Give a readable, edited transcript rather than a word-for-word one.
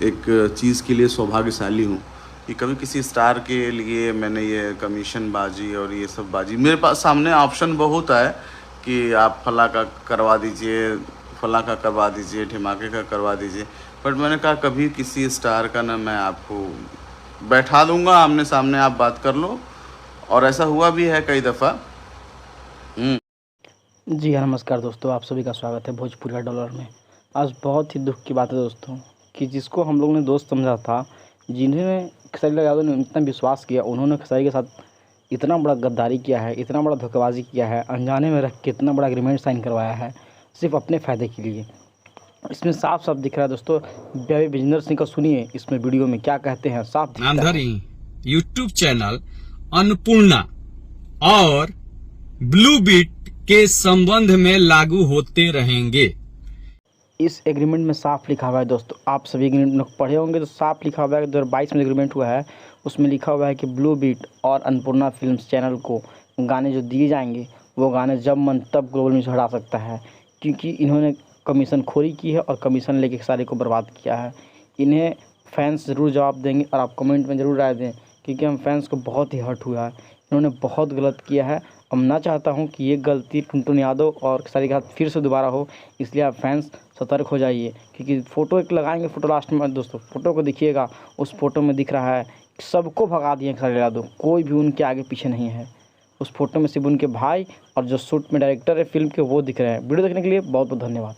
एक चीज़ के लिए सौभाग्यशाली हूँ कि कभी किसी स्टार के लिए मैंने ये कमीशन बाजी और ये सब बाजी, मेरे पास सामने ऑप्शन बहुत है कि आप फला का करवा दीजिए, फला का करवा दीजिए, ढिमाके का करवा दीजिए, बट मैंने कहा कभी किसी स्टार का ना मैं आपको बैठा दूंगा, आमने सामने आप बात कर लो, और ऐसा हुआ भी है कई दफ़ा। जी हाँ, नमस्कार दोस्तों, आप सभी का स्वागत है भोजपुरिया डॉलर में। आज बहुत ही दुख की बात है दोस्तों कि जिसको हम लोगों ने दोस्त समझा था, जिन्होंने खेसारी लाल यादव ने इतना विश्वास किया, उन्होंने खेसारी के साथ इतना बड़ा गद्दारी किया है, इतना बड़ा धोखेबाजी किया है, अनजाने में रख के इतना बड़ा एग्रीमेंट साइन करवाया है सिर्फ अपने फ़ायदे के लिए। इसमें साफ साफ दिख रहा है दोस्तों। भाई विजेंद्र सिंह का सुनिए इसमें वीडियो में क्या कहते हैं, साफ दिख रहा है। यूट्यूब चैनल अन्नपूर्णा और ब्लू बीट के संबंध में लागू होते रहेंगे। इस एग्रीमेंट में साफ लिखा हुआ है दोस्तों, आप सभी एग्रीमेंट पढ़े होंगे तो साफ लिखा हुआ है। 2022 में एग्रीमेंट हुआ है, उसमें लिखा हुआ है कि ब्लू बीट और अन्नपूर्णा फिल्म्स चैनल को गाने जो दिए जाएंगे वो गाने जब मन तब ग्लोबल न्यूज़ हटा सकता है, क्योंकि इन्होंने कमीशन खोरी की है और कमीशन लेके सारे को बर्बाद किया है। इन्हें फैंस ज़रूर जवाब देंगे और आप कमेंट में ज़रूर राय दें, क्योंकि हम फैंस को बहुत ही हर्ट हुआ है, इन्होंने बहुत गलत किया है। अब मैं चाहता हूं कि ये गलती टुनटुन यादव और खेसारी के साथ फिर से दोबारा हो, इसलिए आप फैंस सतर्क हो जाइए, क्योंकि फ़ोटो एक लगाएंगे, फ़ोटो लास्ट में दोस्तों फ़ोटो को देखिएगा, उस फ़ोटो में दिख रहा है सबको भगा दिए खेसारी यादव, कोई भी उनके आगे पीछे नहीं है। उस फोटो में सिर्फ उनके भाई और जो शूट में डायरेक्टर है फिल्म के वो दिख रहे हैं। वीडियो देखने के लिए बहुत बहुत धन्यवाद।